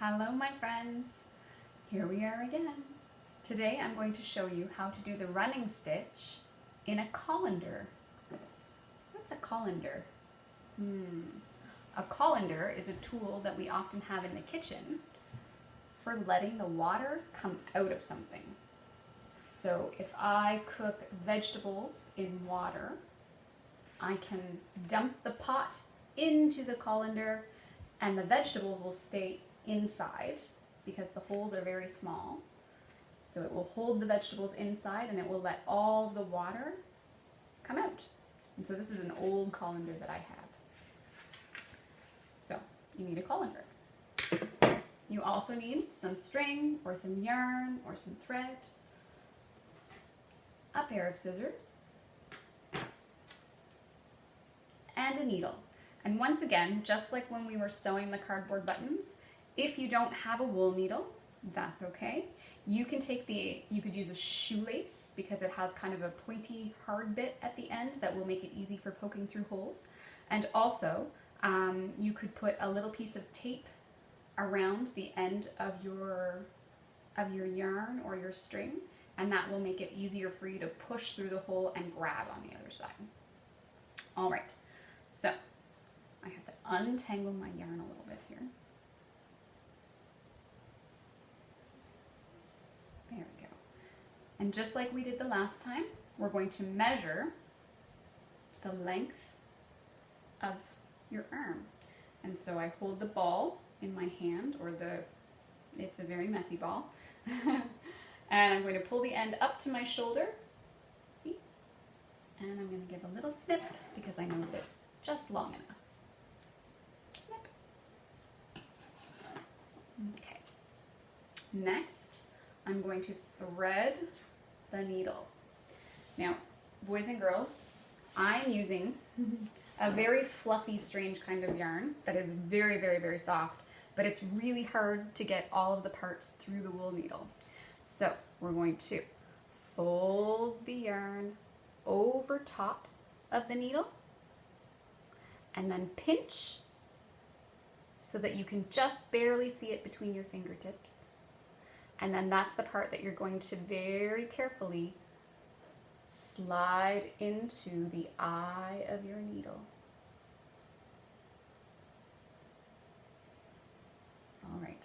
Hello my friends, here we are again. Today I'm going to show you how to do the running stitch in a colander. What's a colander? A colander is a tool that we often have in the kitchen for letting the water come out of something. So if I cook vegetables in water, I can dump the pot into the colander and the vegetables will stay inside because the holes are very small. So it will hold the vegetables inside and it will let all the water come out. And so this is an old colander that I have. So you need a colander. You also need some string or some yarn or some thread, a pair of scissors, and a needle. And once again, just like when we were sewing the cardboard buttons, if you don't have a wool needle, that's okay. You could use a shoelace because it has kind of a pointy hard bit at the end that will make it easy for poking through holes. And also, you could put a little piece of tape around the end of your yarn or your string, and that will make it easier for you to push through the hole and grab on the other side. All right, so I have to untangle my yarn a little bit here. There we go. And just like we did the last time, we're going to measure the length of your arm. And so I hold the ball in my hand, or it's a very messy ball. And I'm going to pull the end up to my shoulder. See? And I'm going to give a little snip because I know that it's just long enough. Snip. Okay. Next, I'm going to thread the needle. Now, boys and girls, I'm using a very fluffy, strange kind of yarn that is very, very, very soft, but it's really hard to get all of the parts through the wool needle. So we're going to fold the yarn over top of the needle and then pinch so that you can just barely see it between your fingertips. And then that's the part that you're going to very carefully slide into the eye of your needle. All right.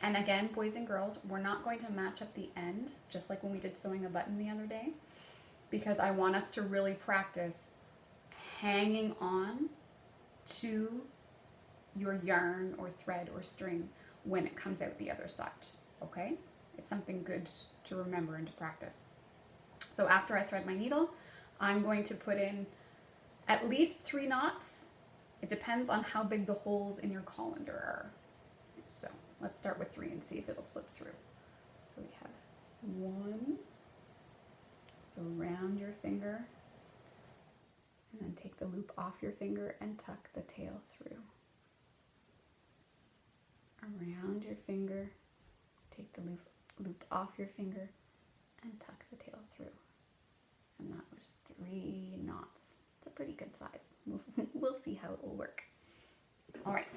And again, boys and girls, we're not going to match up the end, just like when we did sewing a button the other day, because I want us to really practice hanging on to your yarn or thread or string when it comes out the other side, okay? It's something good to remember and to practice. So after I thread my needle, I'm going to put in at least 3 knots. It depends on how big the holes in your colander are. So let's start with 3 and see if it'll slip through. So we have 1, so round your finger, and then take the loop off your finger and tuck the tail through. Around your finger, take the loop off your finger, and tuck the tail through. And that was 3 knots. It's a pretty good size. We'll see how it will work. All right.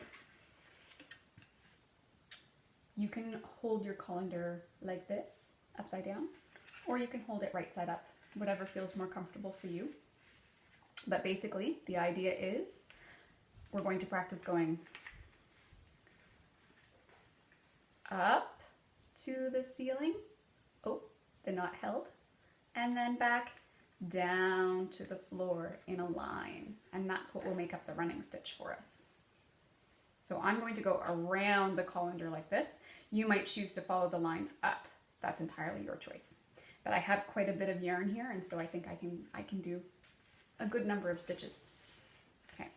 You can hold your colander like this, upside down, or you can hold it right side up, whatever feels more comfortable for you. But basically, the idea is we're going to practice going up to the ceiling, oh, the knot held, and then back down to the floor in a line. And that's what will make up the running stitch for us. So I'm going to go around the colander like this. You might choose to follow the lines up. That's entirely your choice. But I have quite a bit of yarn here, and so I think I can do a good number of stitches. Okay,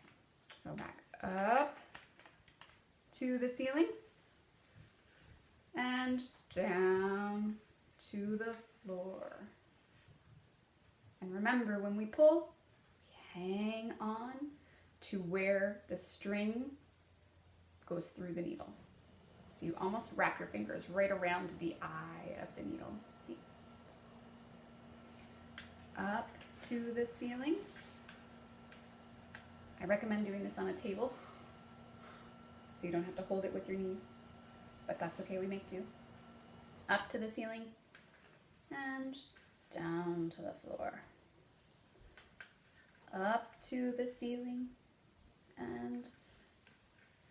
so back up to the ceiling and down to the floor. And remember, when we pull, we hang on to where the string goes through the needle. So you almost wrap your fingers right around the eye of the needle. See? Up to the ceiling. I recommend doing this on a table so you don't have to hold it with your knees. but that's okay, we make do. Up to the ceiling and down to the floor. Up to the ceiling and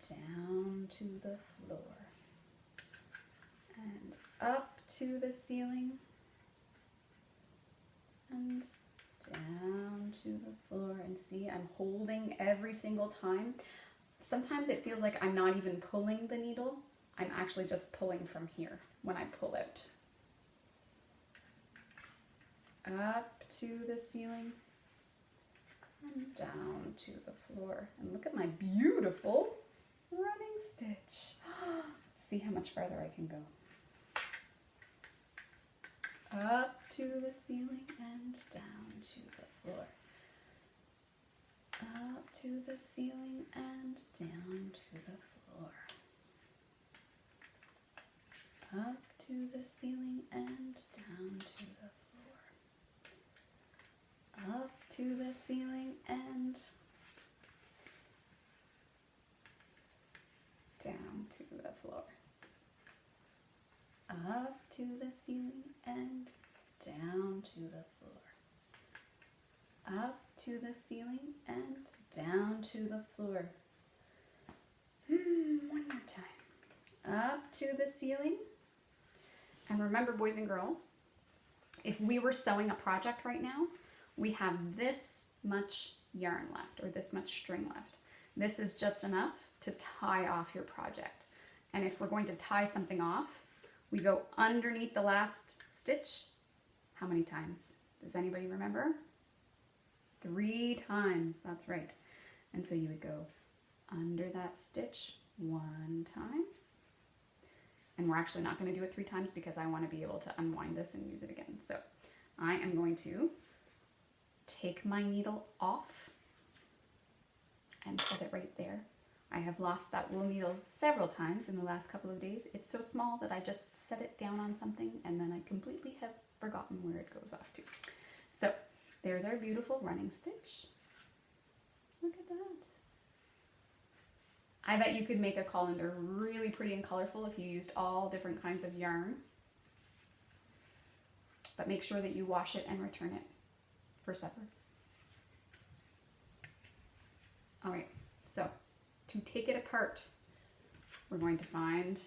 down to the floor. And up to the ceiling and down to the floor. And see, I'm holding every single time. Sometimes it feels like I'm not even pulling the needle. I'm actually just pulling from here when I pull out. Up to the ceiling and down to the floor. And look at my beautiful running stitch. Let's see how much farther I can go. Up to the ceiling and down to the floor. Up to the ceiling and down to the floor. Up to the ceiling and down to the floor. Up to the ceiling and down to the floor. Up to the ceiling and down to the floor. Up to the ceiling and down to the floor. One more time. Up to the ceiling. And remember, boys and girls, if we were sewing a project right now, we have this much yarn left, or this much string left. This is just enough to tie off your project. And if we're going to tie something off, we go underneath the last stitch. How many times? Does anybody remember? 3 times, that's right. And so you would go under that stitch 1 time. And we're actually not going to do it 3 times because I want to be able to unwind this and use it again. So I am going to take my needle off and set it right there. I have lost that wool needle several times in the last couple of days. It's so small that I just set it down on something and then I completely have forgotten where it goes off to. So there's our beautiful running stitch. Look at that. I bet you could make a colander really pretty and colorful if you used all different kinds of yarn. But make sure that you wash it and return it for supper. All right, so to take it apart, we're going to find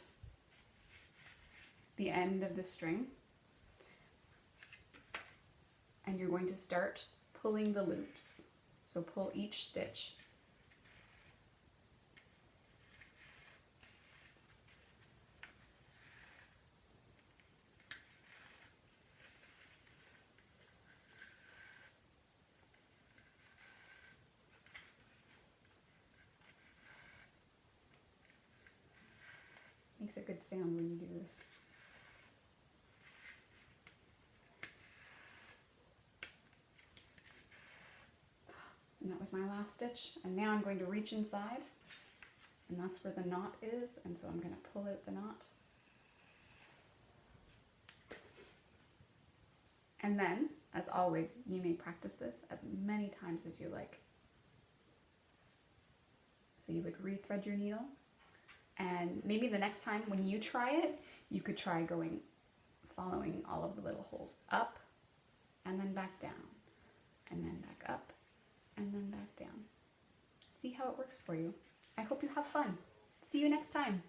the end of the string and you're going to start pulling the loops. So pull each stitch. Makes a good sound when you do this. And that was my last stitch. And now I'm going to reach inside, and that's where the knot is. And so I'm going to pull out the knot. And then, as always, you may practice this as many times as you like. So you would rethread your needle. And maybe the next time when you try it, you could try following all of the little holes up and then back down and then back up and then back down. See how it works for you. I hope you have fun. See you next time.